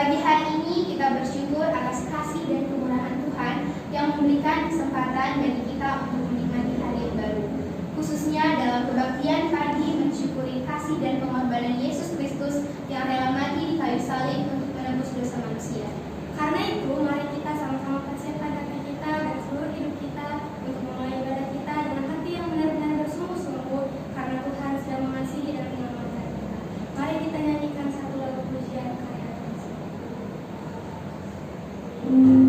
Pagi hari ini kita bersyukur atas kasih dan kemurahan Tuhan yang memberikan kesempatan bagi kita untuk menikmati hari yang baru. Khususnya dalam kebaktian pagi mensyukuri kasih dan pengorbanan Yesus Kristus yang rela mati di kayu salib untuk menebus dosa manusia. Karena itu, mari kita sama-sama persiapkan hati kita dan seluruh hidup kita untuk memulai ibadah kita dengan hati yang benar-benar bersungguh-sungguh, karena Tuhan sedang mengasihi dan menyelamatkan kita. Mari kita nyanyikan satu lagu pujian karya Yesus. Thank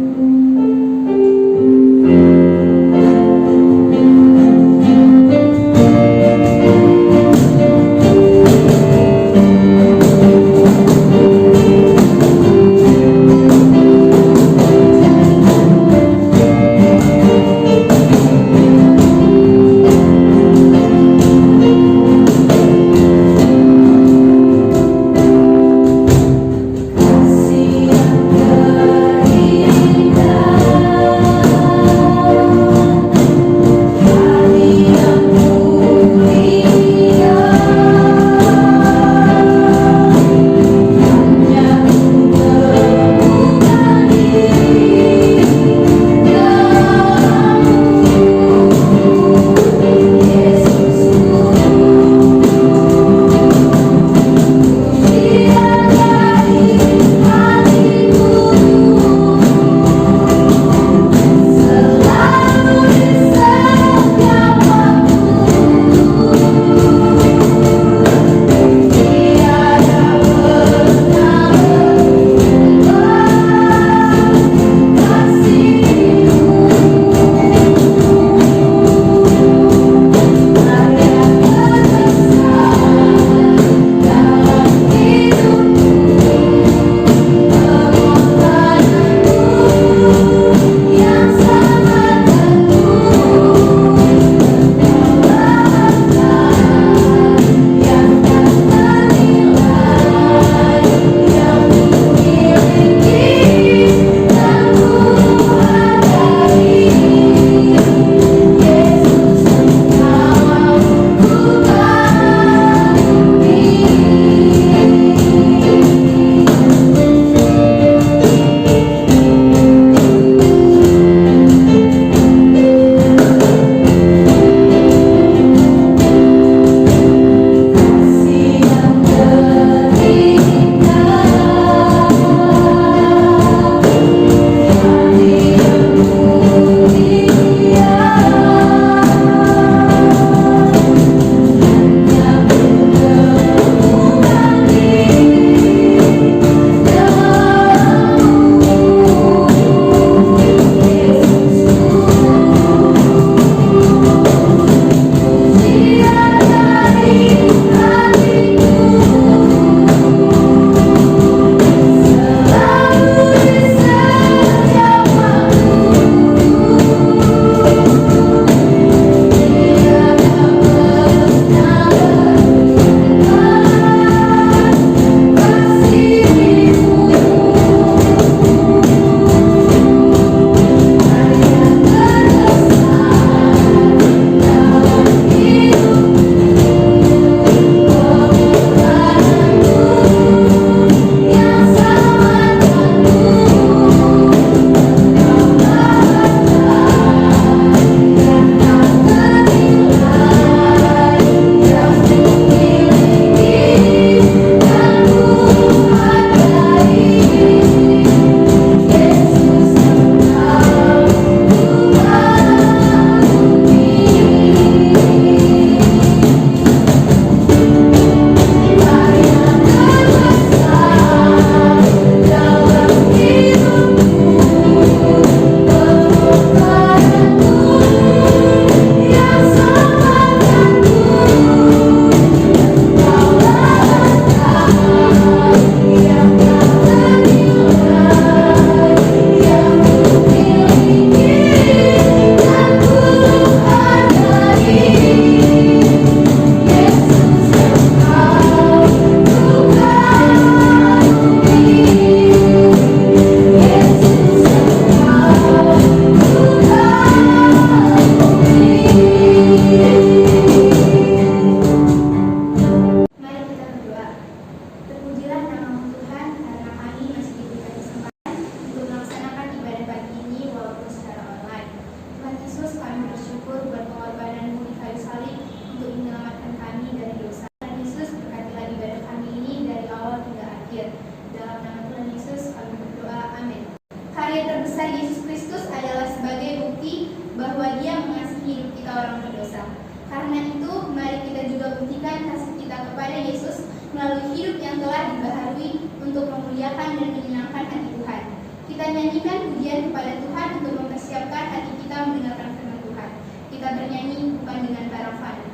melalui hidup yang telah dibaharui untuk memuliakan dan menyenangkan hati Tuhan. Kita nyanyikan pujian kepada Tuhan untuk mempersiapkan hati kita mendengarkan firman Tuhan. Kita bernyanyi bukan dengan barang fana.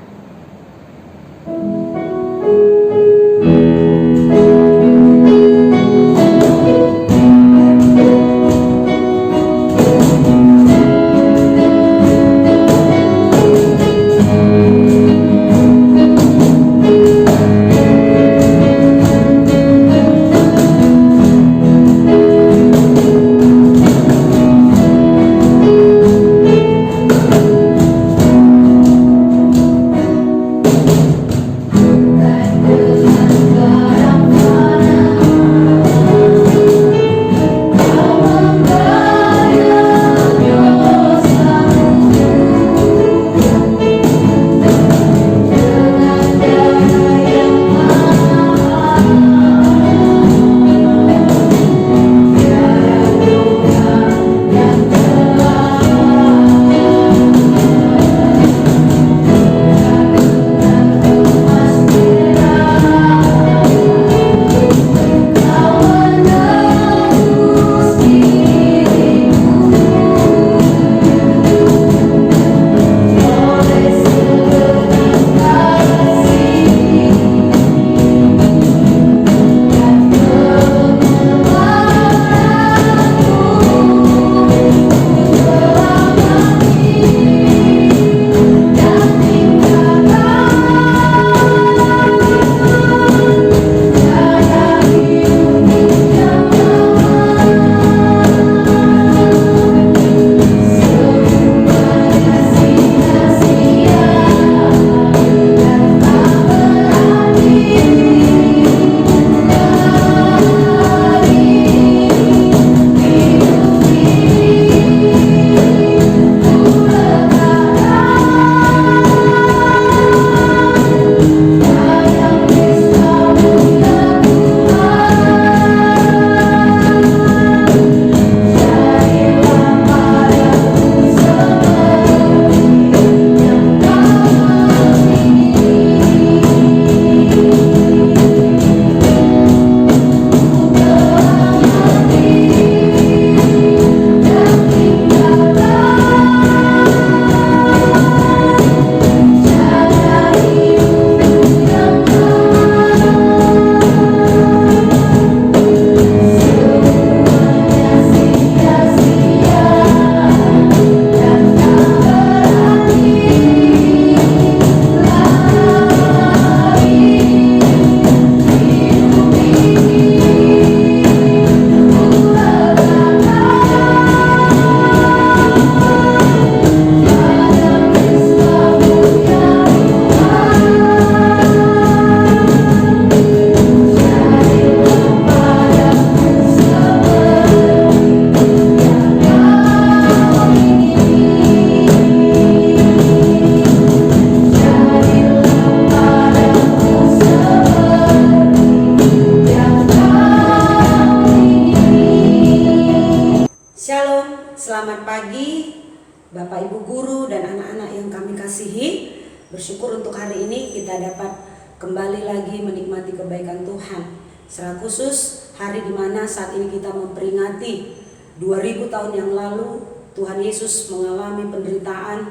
Selamat pagi Bapak Ibu Guru dan anak-anak yang kami kasihi. Bersyukur untuk hari ini kita dapat kembali lagi menikmati kebaikan Tuhan. Secara khusus hari dimana saat ini kita memperingati 2000 tahun yang lalu Tuhan Yesus mengalami penderitaan,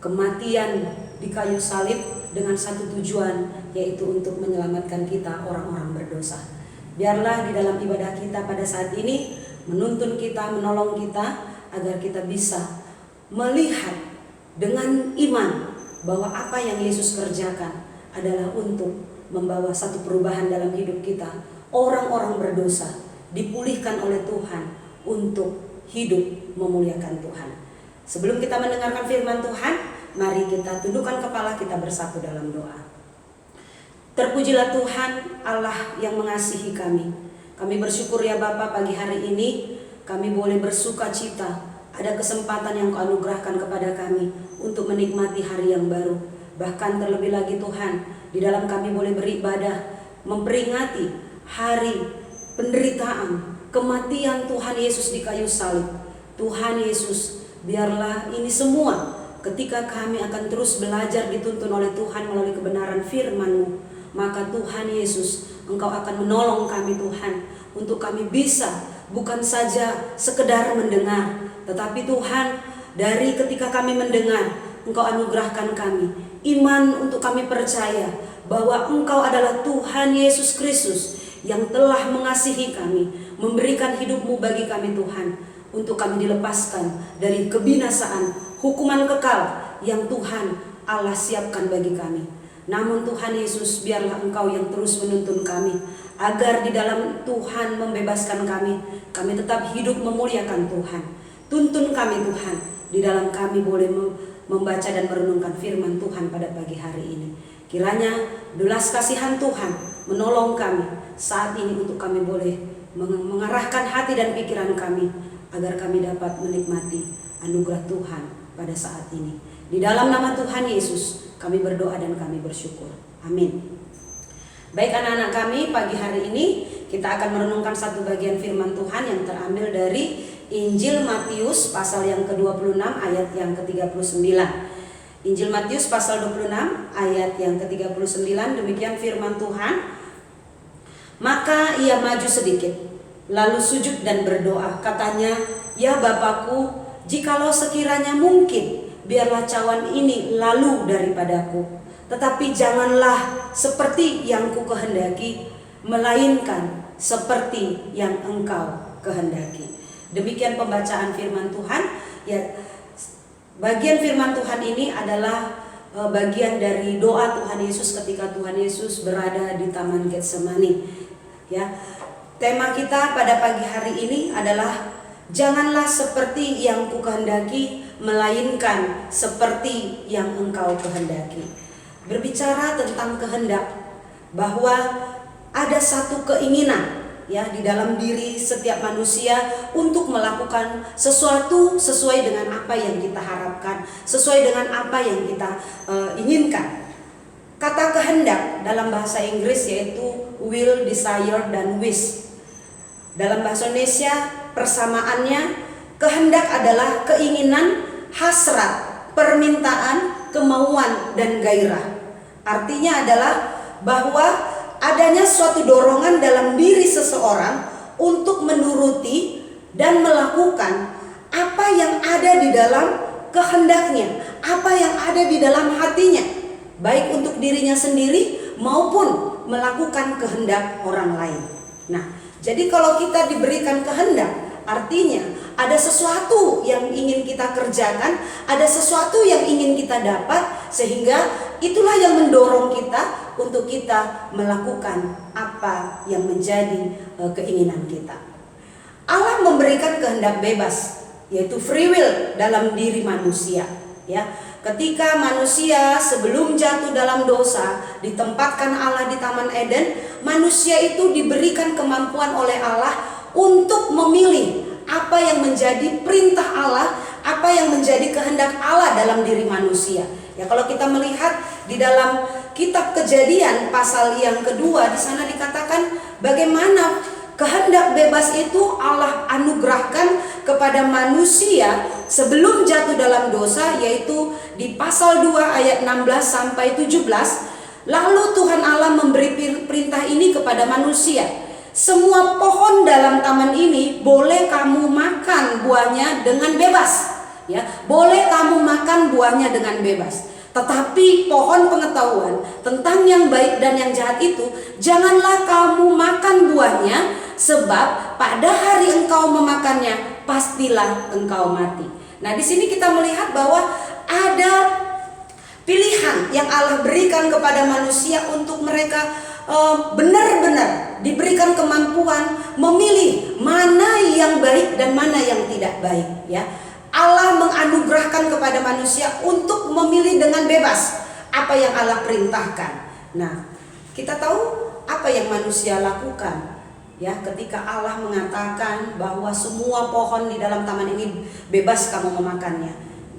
kematian di kayu salib dengan satu tujuan, yaitu untuk menyelamatkan kita orang-orang berdosa. Biarlah di dalam ibadah kita pada saat ini menuntun kita, menolong kita agar kita bisa melihat dengan iman bahwa apa yang Yesus kerjakan adalah untuk membawa satu perubahan dalam hidup kita. Orang-orang berdosa dipulihkan oleh Tuhan untuk hidup memuliakan Tuhan. Sebelum kita mendengarkan firman Tuhan, mari kita tundukkan kepala kita bersatu dalam doa. Terpujilah Tuhan Allah yang mengasihi kami. Kami bersyukur ya Bapa, pagi hari ini kami boleh bersuka cita. Ada kesempatan yang Kau anugerahkan kepada kami untuk menikmati hari yang baru. Bahkan terlebih lagi Tuhan, di dalam kami boleh beribadah, memperingati hari penderitaan, kematian Tuhan Yesus di kayu salib. Tuhan Yesus, biarlah ini semua ketika kami akan terus belajar dituntun oleh Tuhan melalui kebenaran firman-Mu, maka Tuhan Yesus, Engkau akan menolong kami Tuhan, untuk kami bisa bukan saja sekedar mendengar, tetapi Tuhan, dari ketika kami mendengar, Engkau anugerahkan kami iman untuk kami percaya bahwa Engkau adalah Tuhan Yesus Kristus yang telah mengasihi kami, memberikan hidup-Mu bagi kami Tuhan, untuk kami dilepaskan dari kebinasaan, hukuman kekal yang Tuhan Allah siapkan bagi kami. Namun Tuhan Yesus, biarlah Engkau yang terus menuntun kami, agar di dalam Tuhan membebaskan kami tetap hidup memuliakan Tuhan. Tuntun kami Tuhan, di dalam kami boleh membaca dan merenungkan firman Tuhan pada pagi hari ini. Kiranya belas kasihan Tuhan menolong kami saat ini, untuk kami boleh mengarahkan hati dan pikiran kami, agar kami dapat menikmati anugerah Tuhan pada saat ini. Di dalam nama Tuhan Yesus kami berdoa dan kami bersyukur. Amin. Baik anak-anak kami, pagi hari ini kita akan merenungkan satu bagian firman Tuhan yang terambil dari Injil Matius pasal yang ke-26 ayat yang ke-39. Injil Matius pasal 26 ayat yang ke-39, demikian firman Tuhan. Maka ia maju sedikit, lalu sujud dan berdoa. Katanya, "Ya Bapakku, jikalau sekiranya mungkin, biarlah cawan ini lalu daripadaku. Tetapi janganlah seperti yang ku kehendaki, melainkan seperti yang Engkau kehendaki." Demikian pembacaan firman Tuhan. Ya, bagian firman Tuhan ini adalah bagian dari doa Tuhan Yesus ketika Tuhan Yesus berada di Taman Getsemani. Ya, tema kita pada pagi hari ini adalah janganlah seperti yang ku kehendaki, melainkan seperti yang Engkau kehendaki. Berbicara tentang kehendak, bahwa ada satu keinginan ya di dalam diri setiap manusia untuk melakukan sesuatu sesuai dengan apa yang kita harapkan, sesuai dengan apa yang kita inginkan. Kata kehendak dalam bahasa Inggris yaitu will, desire, dan wish. Dalam bahasa Indonesia persamaannya, kehendak adalah keinginan, hasrat, permintaan, kemauan, dan gairah. Artinya adalah bahwa adanya suatu dorongan dalam diri seseorang untuk menuruti dan melakukan apa yang ada di dalam kehendaknya, apa yang ada di dalam hatinya, baik untuk dirinya sendiri maupun melakukan kehendak orang lain. Nah, jadi kalau kita diberikan kehendak, artinya ada sesuatu yang ingin kita kerjakan, ada sesuatu yang ingin kita dapat, sehingga itulah yang mendorong kita untuk kita melakukan apa yang menjadi keinginan kita. Allah memberikan kehendak bebas, yaitu free will dalam diri manusia. Ya, ketika manusia sebelum jatuh dalam dosa ditempatkan Allah di Taman Eden, manusia itu diberikan kemampuan oleh Allah untuk memilih apa yang menjadi perintah Allah, apa yang menjadi kehendak Allah dalam diri manusia. Ya, kalau kita melihat di dalam kitab Kejadian pasal yang kedua, di sana dikatakan bagaimana kehendak bebas itu Allah anugerahkan kepada manusia sebelum jatuh dalam dosa, yaitu di pasal 2 ayat 16 sampai 17. Lalu Tuhan Allah memberi perintah ini kepada manusia. Semua pohon dalam taman ini boleh kamu makan buahnya dengan bebas. Ya, boleh kamu makan buahnya dengan bebas. Tetapi pohon pengetahuan tentang yang baik dan yang jahat itu janganlah kamu makan buahnya, sebab pada hari engkau memakannya pastilah engkau mati. Nah, di sini kita melihat bahwa ada pilihan yang Allah berikan kepada manusia untuk mereka benar-benar diberikan kemampuan memilih mana yang baik dan mana yang tidak baik. Ya, Allah menganugerahkan kepada manusia untuk memilih dengan bebas apa yang Allah perintahkan. Nah, kita tahu apa yang manusia lakukan. Ya, ketika Allah mengatakan bahwa semua pohon di dalam taman ini bebas kamu memakannya.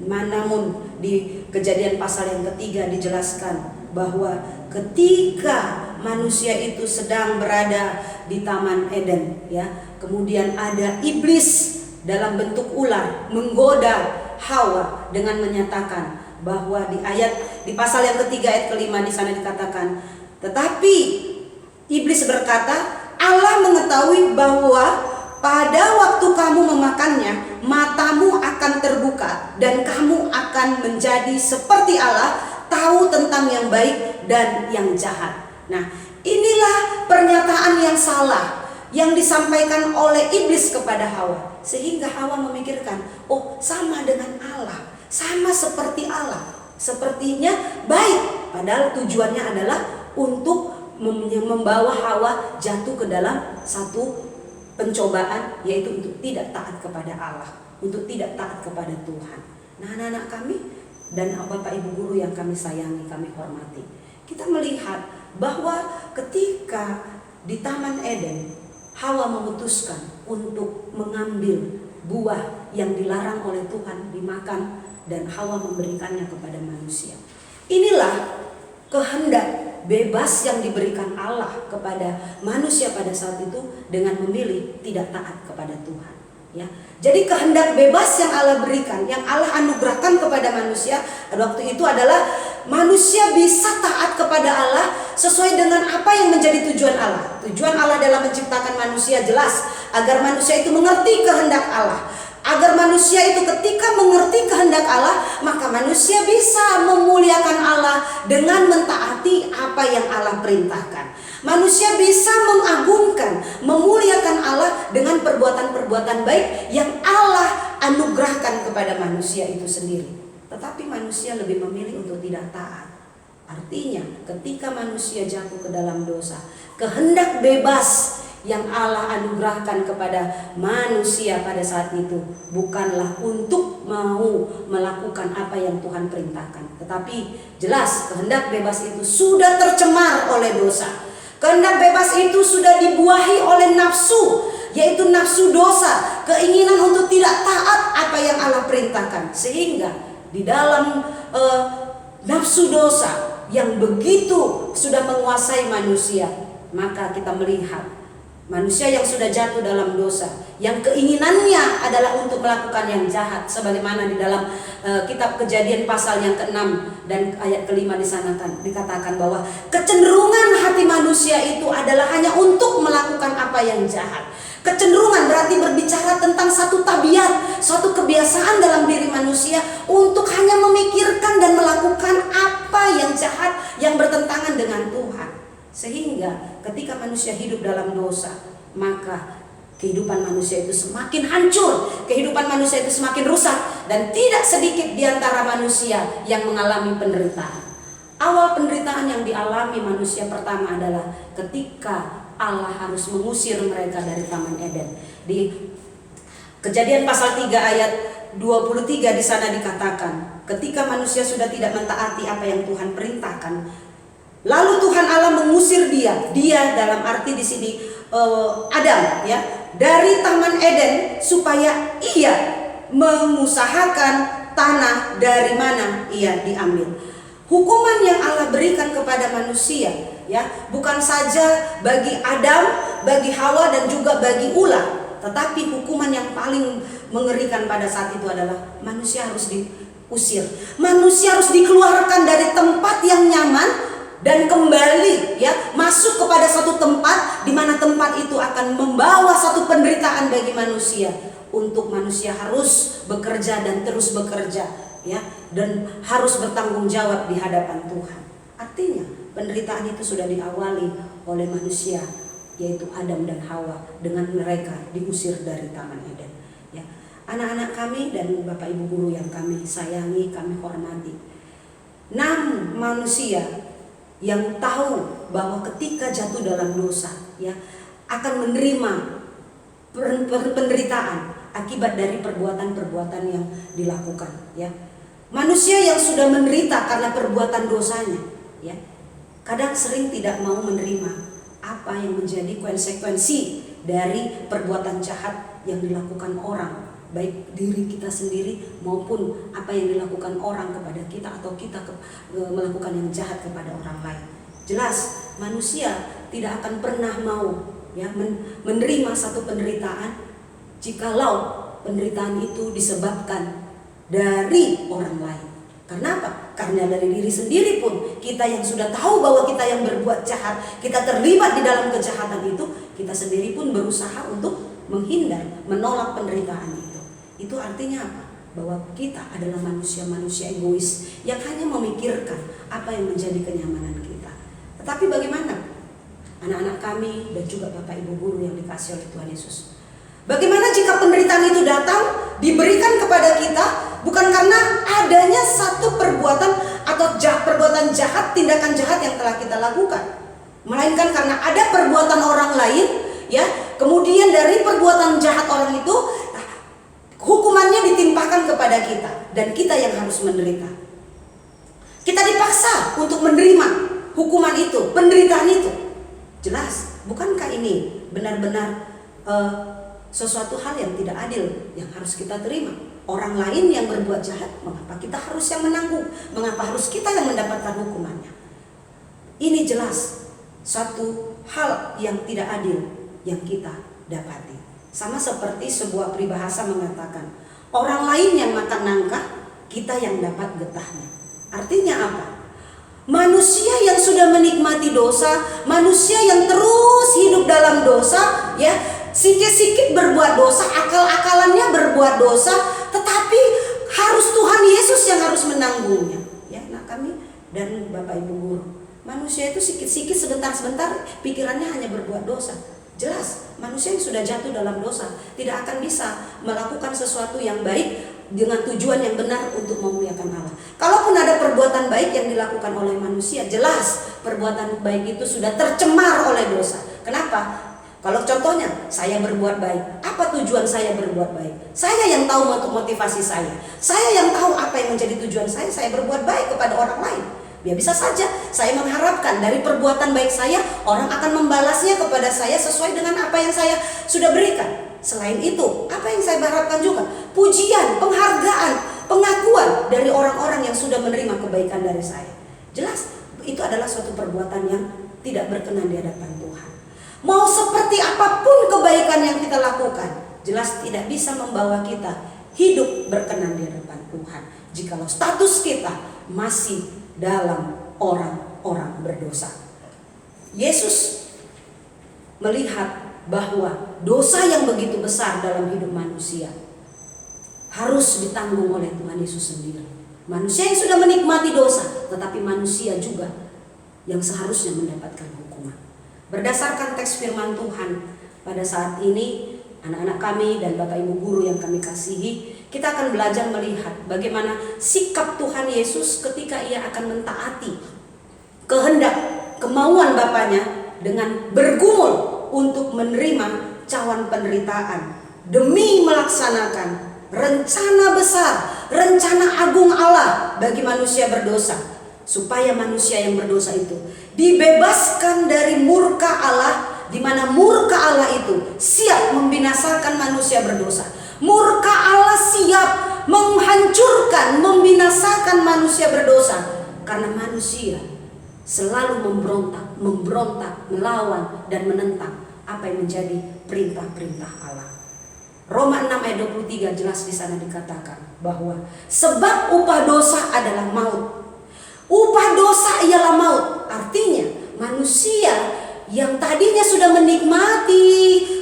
Namun di Kejadian pasal yang ketiga dijelaskan bahwa ketika manusia itu sedang berada di Taman Eden, ya, kemudian ada iblis dalam bentuk ular menggoda Hawa dengan menyatakan bahwa di pasal yang ketiga ayat kelima di sana dikatakan, Tetapi iblis berkata, Allah mengetahui bahwa pada waktu kamu memakannya, matamu akan terbuka dan kamu akan menjadi seperti Allah, tahu tentang yang baik dan yang jahat. Nah, inilah pernyataan yang salah yang disampaikan oleh iblis kepada Hawa, sehingga Hawa memikirkan, oh sama dengan Allah, sama seperti Allah, sepertinya baik. Padahal tujuannya adalah untuk membawa Hawa jatuh ke dalam satu pencobaan, yaitu untuk tidak taat kepada Allah, untuk tidak taat kepada Tuhan. Nah, anak-anak kami dan Bapak Ibu guru yang kami sayangi, kami hormati, kita melihat bahwa ketika di Taman Eden Hawa memutuskan untuk mengambil buah yang dilarang oleh Tuhan dimakan, dan Hawa memberikannya kepada manusia. Inilah kehendak bebas yang diberikan Allah kepada manusia pada saat itu dengan memilih tidak taat kepada Tuhan. Ya, jadi kehendak bebas yang Allah berikan, yang Allah anugerahkan kepada manusia pada waktu itu adalah manusia bisa taat kepada Allah sesuai dengan apa yang menjadi tujuan Allah. Tujuan Allah dalam menciptakan manusia jelas agar manusia itu mengerti kehendak Allah. Agar manusia itu ketika mengerti kehendak Allah, maka manusia bisa memuliakan Allah dengan mentaati apa yang Allah perintahkan. Manusia bisa mengagungkan, memuliakan Allah dengan perbuatan-perbuatan baik yang Allah anugerahkan kepada manusia itu sendiri. Tetapi manusia lebih memilih untuk tidak taat. Artinya ketika manusia jatuh ke dalam dosa, kehendak bebas yang Allah anugerahkan kepada manusia pada saat itu bukanlah untuk mau melakukan apa yang Tuhan perintahkan, tetapi jelas kehendak bebas itu sudah tercemar oleh dosa. Kehendak bebas itu sudah dibuahi oleh nafsu, yaitu nafsu dosa, keinginan untuk tidak taat apa yang Allah perintahkan. Sehingga di dalam nafsu dosa yang begitu sudah menguasai manusia, maka kita melihat manusia yang sudah jatuh dalam dosa, yang keinginannya adalah untuk melakukan yang jahat, sebagaimana di dalam kitab Kejadian pasal yang ke-6 dan ayat ke-5 di sana dikatakan bahwa kecenderungan hati manusia itu adalah hanya untuk melakukan apa yang jahat. Kecenderungan berarti berbicara tentang satu tabiat, suatu kebiasaan dalam diri manusia untuk hanya memikirkan dan melakukan apa yang jahat yang bertentangan dengan Tuhan. Sehingga ketika manusia hidup dalam dosa, maka kehidupan manusia itu semakin hancur, kehidupan manusia itu semakin rusak, dan tidak sedikit di antara manusia yang mengalami penderitaan. Awal penderitaan yang dialami manusia pertama adalah ketika Allah harus mengusir mereka dari Taman Eden. Di Kejadian pasal 3 ayat 23 di sana dikatakan, ketika manusia sudah tidak mentaati apa yang Tuhan perintahkan, lalu Tuhan Allah mengusir dia dalam arti di sini Adam, ya, dari Taman Eden supaya ia mengusahakan tanah dari mana ia diambil. Hukuman yang Allah berikan kepada manusia, ya, bukan saja bagi Adam, bagi Hawa dan juga bagi ular, tetapi hukuman yang paling mengerikan pada saat itu adalah manusia harus diusir. Manusia harus dikeluarkan dari tempat yang nyaman dan kembali, ya, masuk kepada satu tempat di mana tempat itu akan membawa satu penderitaan bagi manusia. Untuk manusia harus bekerja dan terus bekerja, ya, dan harus bertanggung jawab di hadapan Tuhan. Artinya penderitaan itu sudah diawali oleh manusia, yaitu Adam dan Hawa, dengan mereka diusir dari Taman Eden. Ya, anak-anak kami dan Bapak Ibu guru yang kami sayangi, kami hormati, 6 manusia yang tahu bahwa ketika jatuh dalam dosa, ya, akan menerima penderitaan akibat dari perbuatan-perbuatan yang dilakukan, ya. Manusia yang sudah menderita karena perbuatan dosanya, ya, kadang sering tidak mau menerima apa yang menjadi konsekuensi dari perbuatan jahat yang dilakukan orang, baik diri kita sendiri maupun apa yang dilakukan orang kepada kita, atau kita melakukan yang jahat kepada orang lain. Jelas manusia tidak akan pernah mau, ya, menerima satu penderitaan jikalau penderitaan itu disebabkan dari orang lain. Karena apa? Karena dari diri sendiri pun kita yang sudah tahu bahwa kita yang berbuat jahat, kita terlibat di dalam kejahatan itu, kita sendiri pun berusaha untuk menghindar, menolak penderitaan itu. Itu artinya apa? Bahwa kita adalah manusia-manusia egois yang hanya memikirkan apa yang menjadi kenyamanan kita. Tetapi bagaimana anak-anak kami dan juga Bapak Ibu guru yang dikasihi oleh Tuhan Yesus? Bagaimana jika penderitaan itu datang, diberikan kepada kita bukan karena adanya satu perbuatan atau perbuatan jahat, tindakan jahat yang telah kita lakukan, melainkan karena ada perbuatan orang lain, ya. Kemudian dari perbuatan jahat orang itu, hukumannya ditimpakan kepada kita dan kita yang harus menderita. Kita dipaksa untuk menerima hukuman itu, penderitaan itu. Jelas, bukankah ini benar-benar sesuatu hal yang tidak adil yang harus kita terima? Orang lain yang berbuat jahat, mengapa kita harus yang menanggung? Mengapa harus kita yang mendapatkan hukumannya? Ini jelas suatu hal yang tidak adil yang kita dapati. Sama seperti sebuah peribahasa mengatakan, orang lain yang makan nangka, kita yang dapat getahnya. Artinya apa? Manusia yang sudah menikmati dosa, manusia yang terus hidup dalam dosa, ya, sikit-sikit berbuat dosa, akal-akalannya berbuat dosa, tetapi harus Tuhan Yesus yang harus menanggungnya. Ya, nah kami dan Bapak Ibu guru, manusia itu sikit-sikit, sebentar-sebentar pikirannya hanya berbuat dosa. Jelas, manusia yang sudah jatuh dalam dosa tidak akan bisa melakukan sesuatu yang baik dengan tujuan yang benar untuk memuliakan Allah. Kalaupun ada perbuatan baik yang dilakukan oleh manusia, jelas perbuatan baik itu sudah tercemar oleh dosa. Kenapa? Kalau contohnya, saya berbuat baik, apa tujuan saya berbuat baik? Saya yang tahu motivasi saya. Saya yang tahu apa yang menjadi tujuan saya berbuat baik kepada orang lain. Ya bisa saja saya mengharapkan dari perbuatan baik saya, orang akan membalasnya kepada saya sesuai dengan apa yang saya sudah berikan. Selain itu, apa yang saya harapkan juga? Pujian, penghargaan, pengakuan dari orang-orang yang sudah menerima kebaikan dari saya. Jelas, itu adalah suatu perbuatan yang tidak berkenan di hadapan Tuhan. Mau seperti apapun kebaikan yang kita lakukan, jelas tidak bisa membawa kita hidup berkenan di hadapan Tuhan jikalau status kita masih dalam orang-orang berdosa. Yesus melihat bahwa dosa yang begitu besar dalam hidup manusia harus ditanggung oleh Tuhan Yesus sendiri. Manusia yang sudah menikmati dosa, tetapi manusia juga yang seharusnya mendapatkan hukuman. Berdasarkan teks firman Tuhan pada saat ini, anak-anak kami dan Bapak Ibu guru yang kami kasihi, kita akan belajar melihat bagaimana sikap Tuhan Yesus ketika ia akan mentaati kehendak, kemauan Bapaknya dengan bergumul untuk menerima cawan penderitaan demi melaksanakan rencana besar, rencana agung Allah bagi manusia berdosa, supaya manusia yang berdosa itu dibebaskan dari murka Allah, di mana murka Allah itu siap membinasakan manusia berdosa. Murka Allah siap menghancurkan, membinasakan manusia berdosa, karena manusia selalu memberontak, melawan dan menentang apa yang menjadi perintah-perintah Allah. Roma 6 ayat 23 jelas di sana dikatakan bahwa sebab upah dosa adalah maut. Upah dosa ialah maut. Artinya manusia yang tadinya sudah menikmati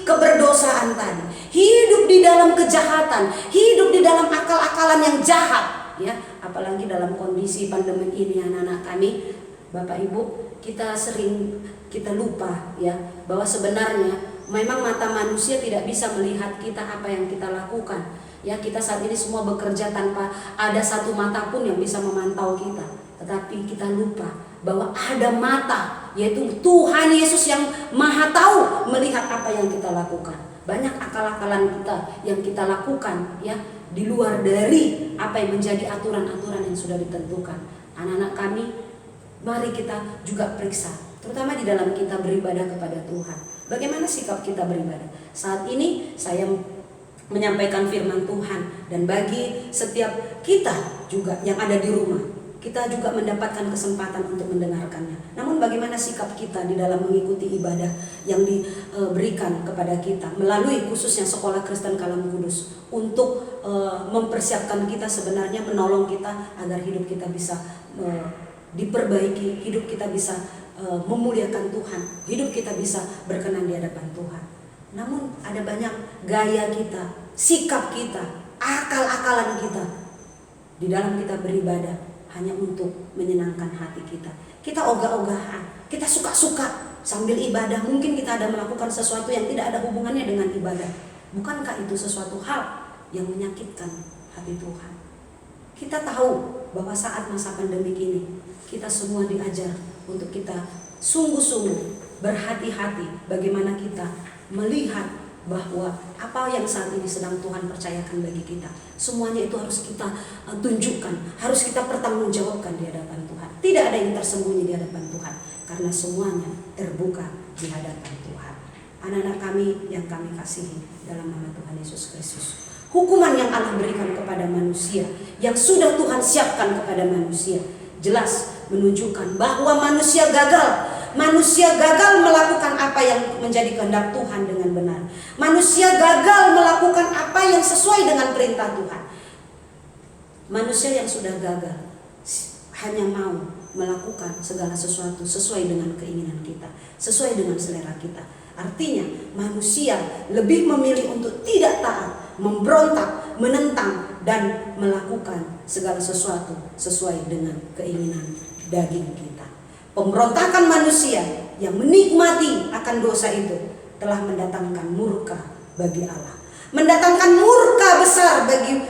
keberdosaan tadi, hidup di dalam kejahatan, hidup di dalam akal-akalan yang jahat, ya, apalagi dalam kondisi pandemi ini anak-anak kami, Bapak Ibu, kita lupa ya bahwa sebenarnya memang mata manusia tidak bisa melihat kita apa yang kita lakukan. Ya, kita saat ini semua bekerja tanpa ada satu mata pun yang bisa memantau kita. Tetapi kita lupa bahwa ada mata, yaitu Tuhan Yesus yang Maha Tahu melihat apa yang kita lakukan. Banyak akal-akalan kita yang kita lakukan ya di luar dari apa yang menjadi aturan-aturan yang sudah ditentukan. Anak-anak kami, mari kita juga periksa, terutama di dalam kita beribadah kepada Tuhan. Bagaimana sikap kita beribadah? Saat ini saya menyampaikan firman Tuhan, dan bagi setiap kita juga yang ada di rumah, kita juga mendapatkan kesempatan untuk mendengarkannya. Namun bagaimana sikap kita di dalam mengikuti ibadah yang diberikan kepada kita melalui khususnya Sekolah Kristen Kalam Kudus untuk mempersiapkan kita, sebenarnya menolong kita agar hidup kita bisa diperbaiki, hidup kita bisa memuliakan Tuhan, hidup kita bisa berkenan di hadapan Tuhan. Namun ada banyak gaya kita, sikap kita, akal-akalan kita di dalam kita beribadah hanya untuk menyenangkan hati kita. Kita ogah-ogahan, kita suka-suka sambil ibadah. Mungkin kita ada melakukan sesuatu yang tidak ada hubungannya dengan ibadah. Bukankah itu sesuatu hal yang menyakitkan hati Tuhan? Kita tahu bahwa saat masa pandemi ini kita semua diajar untuk kita sungguh-sungguh berhati-hati bagaimana kita melihat bahwa apa yang saat ini sedang Tuhan percayakan bagi kita, semuanya itu harus kita tunjukkan, harus kita pertanggungjawabkan di hadapan Tuhan. Tidak ada yang tersembunyi di hadapan Tuhan, karena semuanya terbuka di hadapan Tuhan. Anak-anak kami yang kami kasihi dalam nama Tuhan Yesus Kristus, hukuman yang Allah berikan kepada manusia, yang sudah Tuhan siapkan kepada manusia, jelas menunjukkan bahwa manusia gagal. Manusia gagal melakukan apa yang menjadi kehendak Tuhan dengan benar. Manusia gagal melakukan apa yang sesuai dengan perintah Tuhan. Manusia yang sudah gagal hanya mau melakukan segala sesuatu sesuai dengan keinginan kita, sesuai dengan selera kita. Artinya manusia lebih memilih untuk tidak taat, memberontak, menentang, dan melakukan segala sesuatu sesuai dengan keinginan daging kita. Pemberontakan manusia yang menikmati akan dosa itu telah mendatangkan murka bagi Allah, mendatangkan murka besar bagi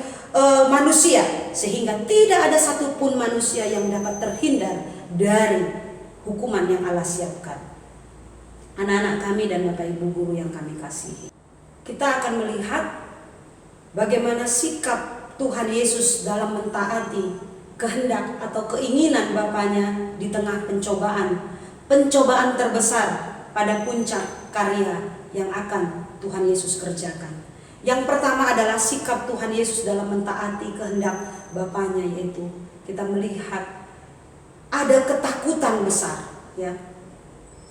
manusia, sehingga tidak ada satupun manusia yang dapat terhindar dari hukuman yang Allah siapkan. Anak-anak kami dan Bapak Ibu guru yang kami kasihi, kita akan melihat bagaimana sikap Tuhan Yesus dalam mentaati kehendak atau keinginan Bapaknya di tengah pencobaan terbesar pada puncak karya yang akan Tuhan Yesus kerjakan. Yang pertama adalah sikap Tuhan Yesus dalam mentaati kehendak Bapaknya, yaitu kita melihat ada ketakutan besar ya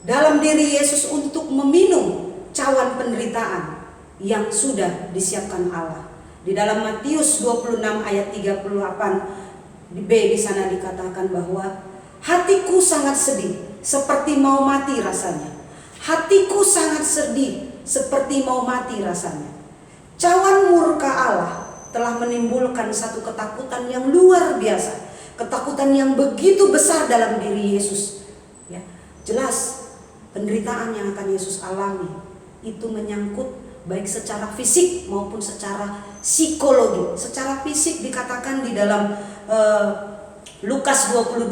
dalam diri Yesus untuk meminum cawan penderitaan yang sudah disiapkan Allah. Di dalam Matius 26 ayat 38 di B di sana dikatakan bahwa hatiku sangat sedih seperti mau mati rasanya. Hatiku sangat sedih seperti mau mati rasanya. Cawan murka Allah telah menimbulkan satu ketakutan yang luar biasa, ketakutan yang begitu besar dalam diri Yesus. Ya, jelas penderitaan yang akan Yesus alami itu menyangkut baik secara fisik maupun secara psikologi. Secara fisik dikatakan di dalam Lukas 22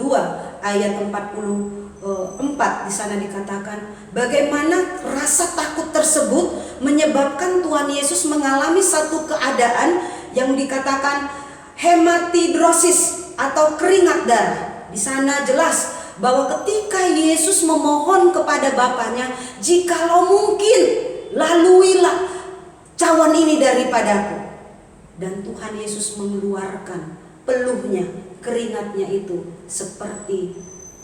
ayat 44 di sana dikatakan bagaimana rasa takut tersebut menyebabkan Tuhan Yesus mengalami satu keadaan yang dikatakan hematidrosis atau keringat darah. Di sana jelas bahwa ketika Yesus memohon kepada Bapaknya, jikalau mungkin laluilah cawan ini daripadaku. Dan Tuhan Yesus mengeluarkan peluhnya, keringatnya itu seperti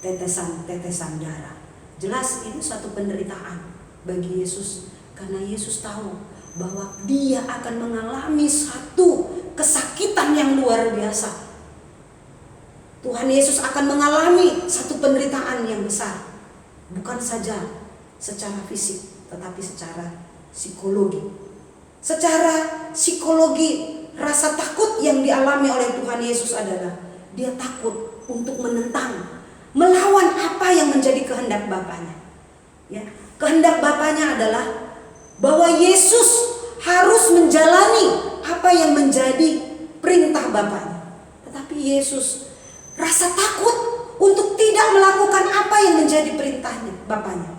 tetesan-tetesan darah. Jelas ini suatu penderitaan bagi Yesus, karena Yesus tahu bahwa dia akan mengalami satu kesakitan yang luar biasa. Tuhan Yesus akan mengalami satu penderitaan yang besar, bukan saja secara fisik tetapi secara psikologi. Secara psikologi, rasa takut yang dialami oleh Tuhan Yesus adalah dia takut untuk menentang, melawan apa yang menjadi kehendak Bapaknya. Ya, kehendak Bapaknya adalah bahwa Yesus harus menjalani apa yang menjadi perintah Bapaknya. Tetapi Yesus rasa takut untuk tidak melakukan apa yang menjadi perintahnya Bapaknya.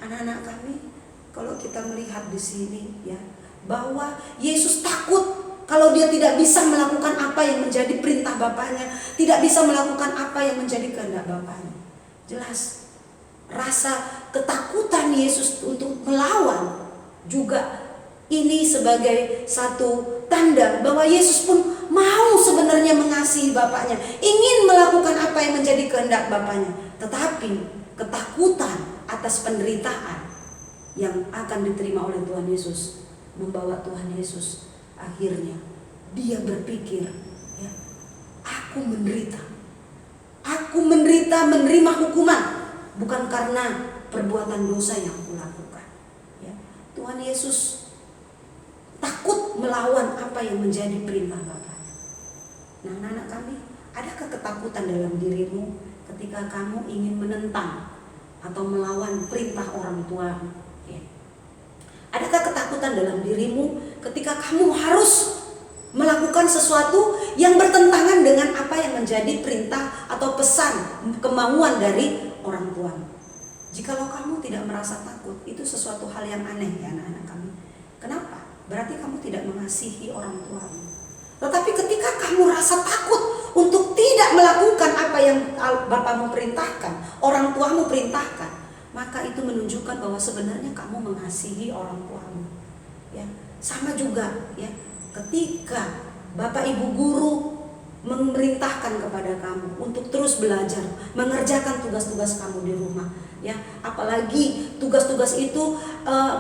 Anak-anak kami, kalau kita melihat di sini ya, bahwa Yesus takut kalau dia tidak bisa melakukan apa yang menjadi perintah Bapaknya, tidak bisa melakukan apa yang menjadi kehendak Bapaknya. Jelas rasa ketakutan Yesus untuk melawan juga ini sebagai satu tanda bahwa Yesus pun mau sebenarnya mengasihi Bapaknya, ingin melakukan apa yang menjadi kehendak Bapaknya. Tetapi ketakutan atas penderitaan yang akan diterima oleh Tuhan Yesus membawa Tuhan Yesus akhirnya dia berpikir, ya, aku menderita, aku Aku menderita, menerima hukuman bukan karena perbuatan dosa yang kulakukan. Ya. Tuhan Yesus takut melawan apa yang menjadi perintah Bapa. Nah, anak-anak kami, adakah ketakutan dalam dirimu ketika kamu ingin menentang atau melawan perintah orang tuamu? Ya. Adakah ketakutan dalam dirimu ketika kamu harus melakukan sesuatu yang bertentangan dengan apa yang menjadi perintah atau pesan, kemauan dari orang tuamu? Jikalau kamu tidak merasa takut, itu sesuatu hal yang aneh ya anak-anak kami. Kenapa? Berarti kamu tidak mengasihi orang tuamu. Tetapi ketika kamu rasa takut untuk tidak melakukan apa yang Bapamu perintahkan, orang tuamu perintahkan, maka itu menunjukkan bahwa sebenarnya kamu mengasihi orang tuamu. Ya, sama juga ya. Ketika Bapak Ibu guru memerintahkan kepada kamu untuk terus belajar, mengerjakan tugas-tugas kamu di rumah, ya, apalagi tugas-tugas itu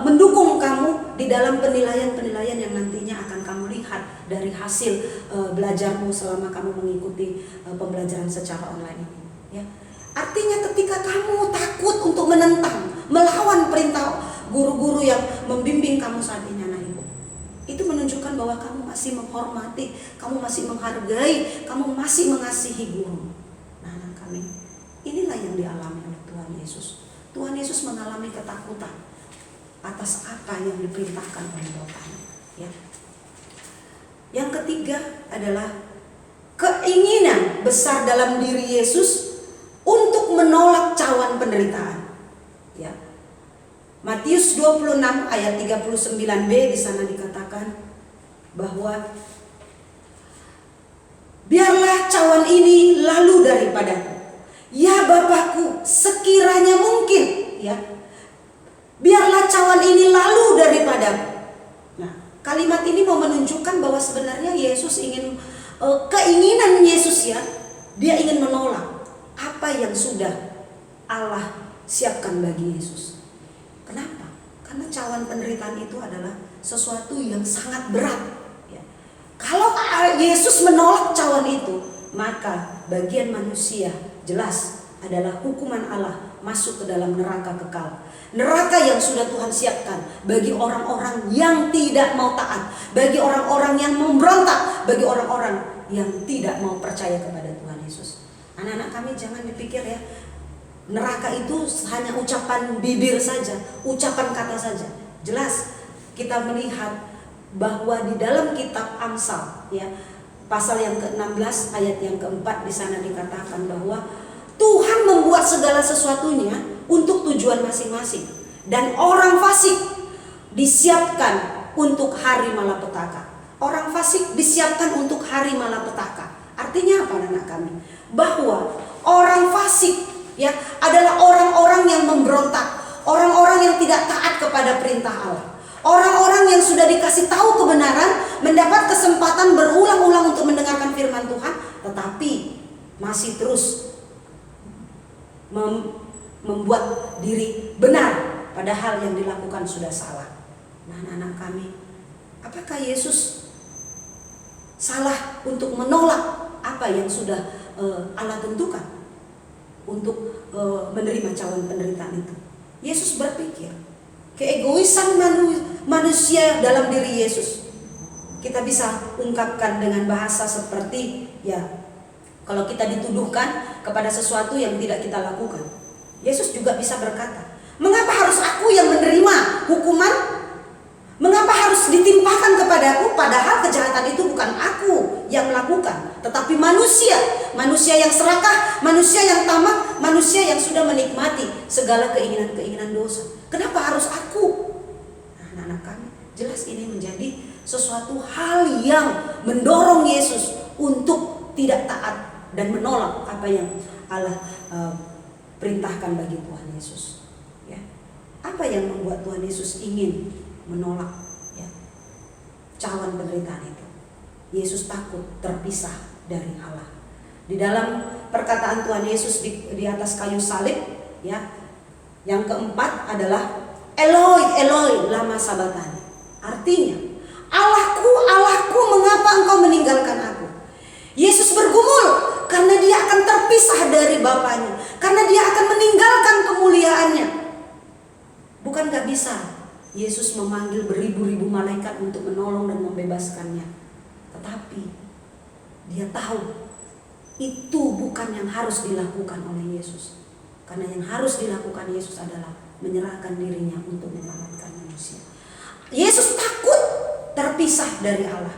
mendukung kamu di dalam penilaian-penilaian yang nantinya akan kamu lihat dari hasil belajarmu selama kamu mengikuti pembelajaran secara online ini, ya. Artinya ketika kamu takut untuk menentang, melawan perintah guru-guru yang membimbing kamu saat ini, anak ibu, itu menunjukkan bahwa kamu masih menghormati, kamu masih menghargai, kamu masih mengasihi guru. Nah, anak kami, inilah yang dialami oleh Tuhan Yesus. Tuhan Yesus mengalami ketakutan atas apa yang diperintahkan oleh Bapaknya. Ya. Yang ketiga adalah keinginan besar dalam diri Yesus untuk menolak cawan penderitaan. Ya. Matius 26 ayat 39b di sana dikatakan bahwa biarlah cawan ini lalu daripadaku. Ya Bapakku, sekiranya mungkin, ya. Biarlah cawan ini lalu daripadaku. Nah, kalimat ini mau menunjukkan bahwa sebenarnya Yesus ingin keinginan Yesus, ya, dia ingin menolak apa yang sudah Allah siapkan bagi Yesus. Kenapa? Karena cawan penderitaan itu adalah sesuatu yang sangat berat. Ya. Kalau Yesus menolak cawan itu, maka bagian manusia jelas adalah hukuman Allah masuk ke dalam neraka kekal. Neraka yang sudah Tuhan siapkan bagi orang-orang yang tidak mau taat, bagi orang-orang yang memberontak, bagi orang-orang yang tidak mau percaya kepada Tuhan Yesus. Anak-anak kami, jangan dipikir ya, neraka itu hanya ucapan bibir saja, ucapan kata saja. Jelas kita melihat bahwa di dalam kitab Amsal, ya, pasal yang ke-16 ayat yang ke-4 di sana dikatakan bahwa Tuhan membuat segala sesuatunya untuk tujuan masing-masing, dan orang fasik disiapkan untuk hari malapetaka. Orang fasik disiapkan untuk hari malapetaka. Artinya apa, anak kami? Bahwa orang fasik, ya, adalah orang-orang yang memberontak, orang-orang yang tidak taat kepada perintah Allah, orang-orang yang sudah dikasih tahu kebenaran, mendapat kesempatan berulang-ulang untuk mendengarkan firman Tuhan, tetapi masih terus membuat diri benar padahal yang dilakukan sudah salah. Nah, anak-anak kami, apakah Yesus salah untuk menolak apa yang sudah Allah tentukan untuk menerima cawan penderitaan itu? Yesus berpikir keegoisan manusia dalam diri Yesus kita bisa ungkapkan dengan bahasa seperti, ya, kalau kita dituduhkan kepada sesuatu yang tidak kita lakukan, Yesus juga bisa berkata, mengapa harus aku yang menerima hukuman? Mengapa harus ditimpakan kepadaku? Padahal kejahatan itu bukan aku yang melakukan, tetapi manusia yang serakah, manusia yang tamak, manusia yang sudah menikmati segala keinginan-keinginan dosa. Kenapa harus aku? Nah, anak-anak kami, jelas ini menjadi sesuatu hal yang mendorong Yesus untuk tidak taat dan menolak apa yang Allah perintahkan bagi Tuhan Yesus. Ya. Apa yang membuat Tuhan Yesus ingin menolak, ya, cawan penderitaan itu? Yesus takut terpisah dari Allah. Di dalam perkataan Tuhan Yesus di atas kayu salib, ya, yang keempat adalah Eloi, Eloi, lama sabachthani. Artinya, Allahku, Allahku, mengapa engkau meninggalkan aku? Yesus bergumul karena dia akan terpisah dari Bapaknya, karena dia akan meninggalkan kemuliaannya. Bukan gak bisa Yesus memanggil beribu-ribu malaikat untuk menolong dan membebaskannya, tetapi dia tahu itu bukan yang harus dilakukan oleh Yesus. Karena yang harus dilakukan Yesus adalah menyerahkan dirinya untuk menyelamatkan manusia. Yesus takut terpisah dari Allah.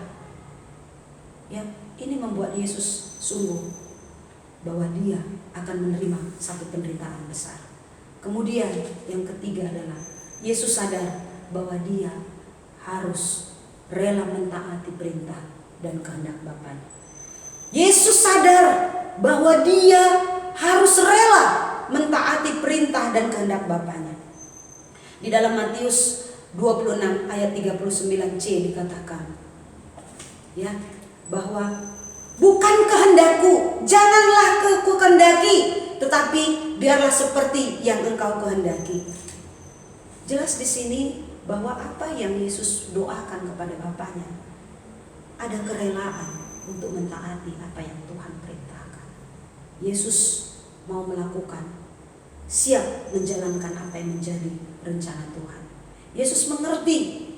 Ya, ini membuat Yesus sungguh bahwa dia akan menerima satu penderitaan besar. Kemudian yang ketiga adalah Yesus sadar bahwa dia harus rela mentaati perintah dan kehendak Bapaknya. Yesus sadar bahwa dia harus rela mentaati perintah dan kehendak Bapaknya. Di dalam Matius 26 ayat 39c dikatakan, ya, bahwa bukan kehendakku, janganlah ku kehendaki, tetapi biarlah seperti yang engkau kehendaki. Jelas di sini bahwa apa yang Yesus doakan kepada Bapaknya, ada kerelaan untuk mentaati apa yang Tuhan perintahkan. Yesus mau melakukan, siap menjalankan apa yang menjadi rencana Tuhan. Yesus mengerti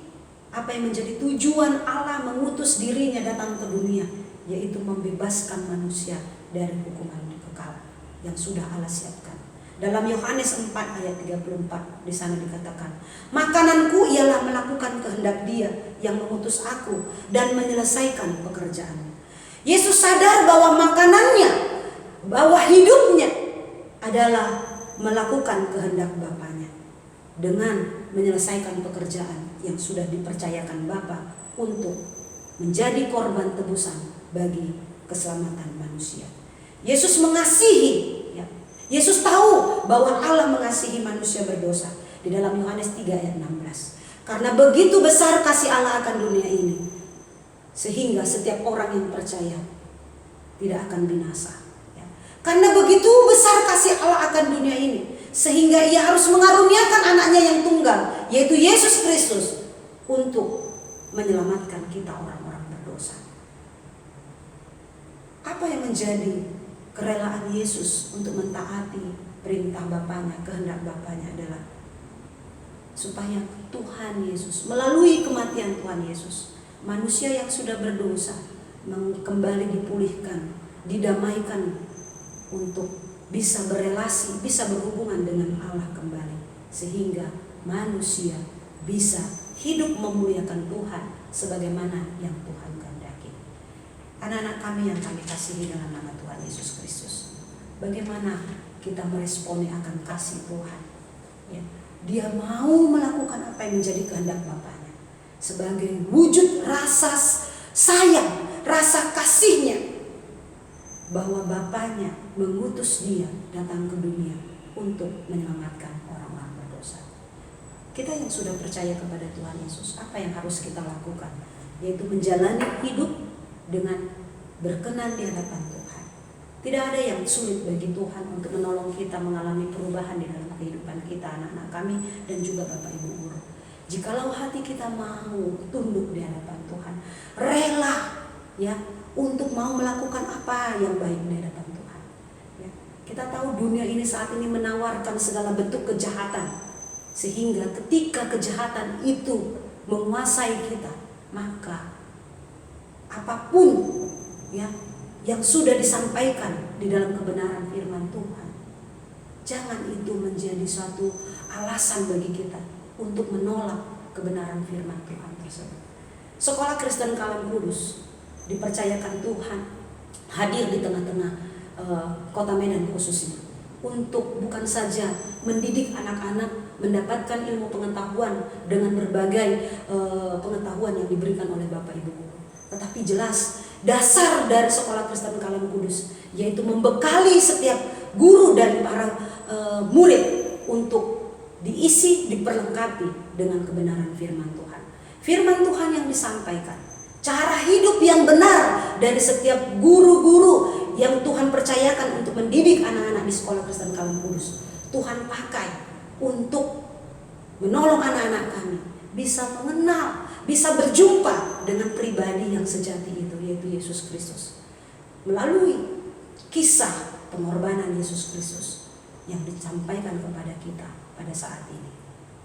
apa yang menjadi tujuan Allah mengutus dirinya datang ke dunia, yaitu membebaskan manusia dari hukuman kekal yang sudah Allah siapkan. Dalam Yohanes 4 ayat 34 di sana dikatakan, makananku ialah melakukan kehendak Dia yang mengutus aku dan menyelesaikan pekerjaannya. Yesus sadar bahwa makanannya, bahwa hidupnya adalah melakukan kehendak Bapaknya dengan menyelesaikan pekerjaan yang sudah dipercayakan Bapa untuk menjadi korban tebusan bagi keselamatan manusia. Yesus mengasihi, ya. Yesus tahu bahwa Allah mengasihi manusia berdosa. Di dalam Yohanes 3 ayat 16. Karena begitu besar kasih Allah akan dunia ini, sehingga setiap orang yang percaya tidak akan binasa. Ya. Karena begitu besar kasih Allah akan dunia ini, sehingga Ia harus mengaruniakan anaknya yang tunggal, yaitu Yesus Kristus, untuk menyelamatkan kita orang-orang berdosa. Apa yang menjadi kerelaan Yesus untuk mentaati perintah Bapaknya, kehendak Bapaknya adalah supaya Tuhan Yesus, melalui kematian Tuhan Yesus, manusia yang sudah berdosa kembali dipulihkan, didamaikan untuk bisa berelasi, bisa berhubungan dengan Allah kembali, sehingga manusia bisa hidup memuliakan Tuhan sebagaimana yang Tuhan kehendaki. Anak-anak kami yang kami kasihi dalam nama Tuhan Yesus Kristus, bagaimana kita meresponi akan kasih Tuhan? Ya, Dia mau melakukan apa yang menjadi kehendak Bapaknya sebagai wujud rasa sayang, rasa kasihnya, bahwa Bapaknya mengutus Dia datang ke dunia untuk menyelamatkan orang-orang berdosa. Kita yang sudah percaya kepada Tuhan Yesus, apa yang harus kita lakukan? Yaitu menjalani hidup dengan berkenan di hadapan Tuhan. Tidak ada yang sulit bagi Tuhan untuk menolong kita mengalami perubahan di dalam kehidupan kita, anak-anak kami dan juga Bapak Ibu guru. Jikalau hati kita mau tunduk di hadapan Tuhan, rela, ya, untuk mau melakukan apa yang baik di hadapan Tuhan. Ya, kita tahu dunia ini saat ini menawarkan segala bentuk kejahatan, sehingga ketika kejahatan itu menguasai kita, maka apapun, ya, yang sudah disampaikan di dalam kebenaran firman Tuhan, jangan itu menjadi suatu alasan bagi kita untuk menolak kebenaran firman Tuhan tersebut. Sekolah Kristen Kalam Kudus dipercayakan Tuhan hadir di tengah-tengah kota Medan khususnya, untuk bukan saja mendidik anak-anak mendapatkan ilmu pengetahuan dengan berbagai pengetahuan yang diberikan oleh Bapak Ibu guru, tetapi jelas dasar dari Sekolah Kristen Kalam Kudus yaitu membekali setiap guru dan para murid untuk diisi, diperlengkapi dengan kebenaran firman Tuhan. Firman Tuhan yang disampaikan, cara hidup yang benar dari setiap guru-guru yang Tuhan percayakan untuk mendidik anak-anak di Sekolah Kristen Kalam Kudus, Tuhan pakai untuk menolong anak-anak kami bisa mengenal, bisa berjumpa dengan pribadi yang sejati itu, yaitu Yesus Kristus. Melalui kisah pengorbanan Yesus Kristus yang disampaikan kepada kita pada saat ini.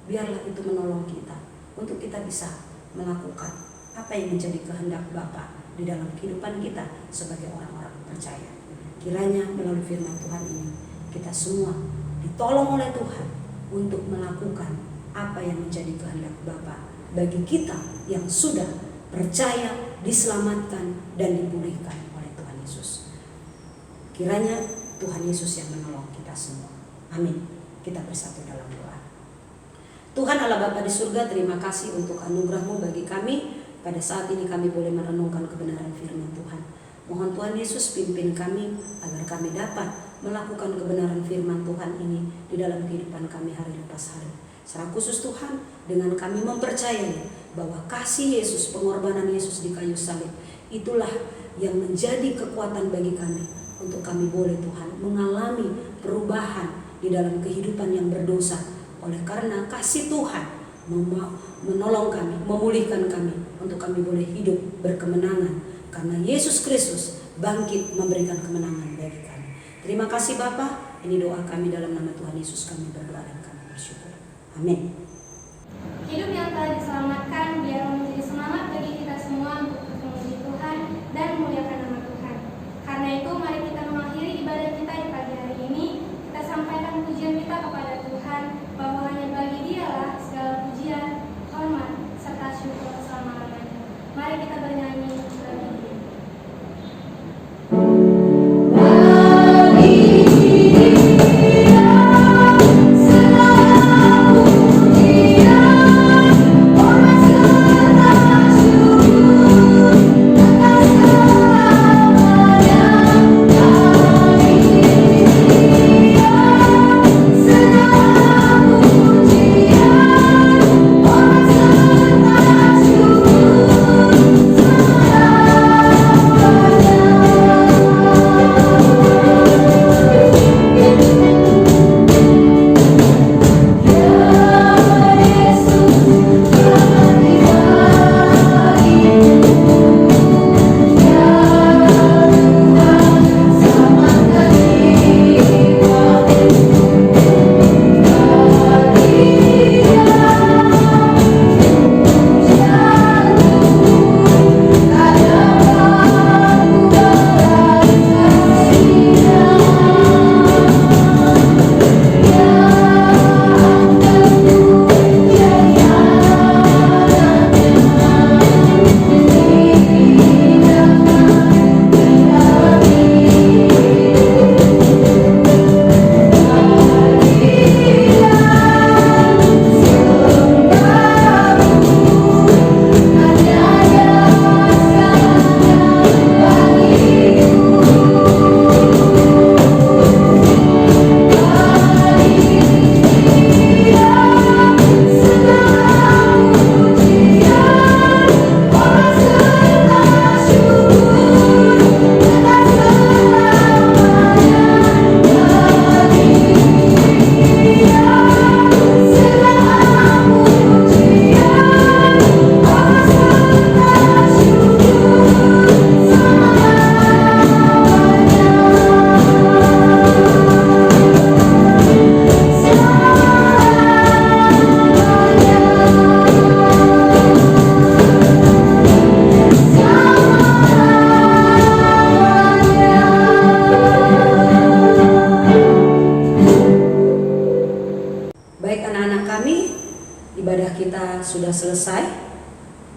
Biarlah itu menolong kita untuk kita bisa melakukan apa yang menjadi kehendak Bapa di dalam kehidupan kita sebagai orang-orang percaya. Kiranya melalui firman Tuhan ini kita semua ditolong oleh Tuhan untuk melakukan apa yang menjadi kehendak Bapa bagi kita yang sudah percaya, diselamatkan, dan dipulihkan oleh Tuhan Yesus. Kiranya Tuhan Yesus yang menolong kita semua. Amin. Kita bersatu dalam doa. Tuhan Allah Bapa di surga, terima kasih untuk anugerah-Mu bagi kami. Pada saat ini kami boleh merenungkan kebenaran firman Tuhan. Mohon Tuhan Yesus pimpin kami agar kami dapat melakukan kebenaran firman Tuhan ini di dalam kehidupan kami hari lepas hari. Secara khusus Tuhan, dengan kami mempercayai bahwa kasih Yesus, pengorbanan Yesus di kayu salib, itulah yang menjadi kekuatan bagi kami untuk kami boleh Tuhan mengalami perubahan di dalam kehidupan yang berdosa. Oleh karena kasih Tuhan menolong kami, memulihkan kami untuk kami boleh hidup berkemenangan karena Yesus Kristus bangkit memberikan kemenangan bagi kami. Terima kasih Bapa. Ini doa kami dalam nama Tuhan Yesus kami berdoa dan kami bersyukur. Amin. Hidup yang telah diselamatkan biar menjadi semangat bagi kita semua untuk memuji Tuhan dan memuliakan nama Tuhan. Karena itu mari kita mengakhiri ibadah kita di pagi hari ini. Kita sampaikan pujian kita kepada Tuhan bahwa hanya bagi Dialah segala pujian, hormat, serta syukur selama-lamanya. Mari kita bernyanyi bagi Dia. sudah selesai,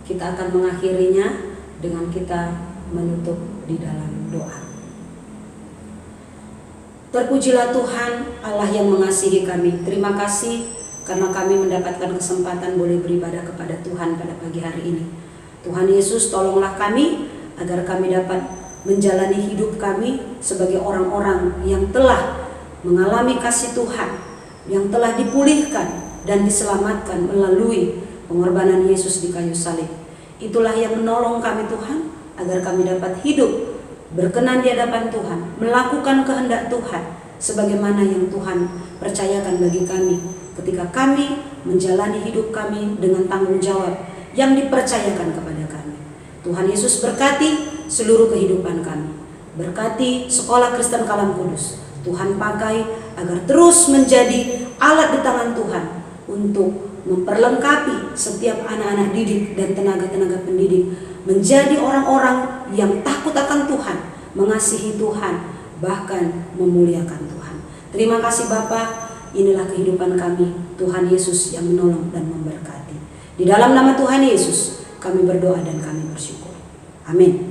kita akan mengakhirinya dengan kita menutup di dalam doa. Terpujilah Tuhan Allah yang mengasihi kami. Terima kasih karena kami mendapatkan kesempatan boleh beribadah kepada Tuhan pada pagi hari ini. Tuhan Yesus, tolonglah kami agar kami dapat menjalani hidup kami sebagai orang-orang yang telah mengalami kasih Tuhan, yang telah dipulihkan dan diselamatkan melalui pengorbanan Yesus di kayu salib. Itulah yang menolong kami Tuhan, agar kami dapat hidup berkenan di hadapan Tuhan, melakukan kehendak Tuhan sebagaimana yang Tuhan percayakan bagi kami ketika kami menjalani hidup kami dengan tanggung jawab yang dipercayakan kepada kami. Tuhan Yesus berkati seluruh kehidupan kami. Berkati Sekolah Kristen Kalam Kudus. Tuhan pakai agar terus menjadi alat di tangan Tuhan untuk memperlengkapi setiap anak-anak didik dan tenaga-tenaga pendidik menjadi orang-orang yang takut akan Tuhan, mengasihi Tuhan, bahkan memuliakan Tuhan. Terima kasih Bapak, inilah kehidupan kami. Tuhan Yesus yang menolong dan memberkati. Di dalam nama Tuhan Yesus kami berdoa dan kami bersyukur. Amin.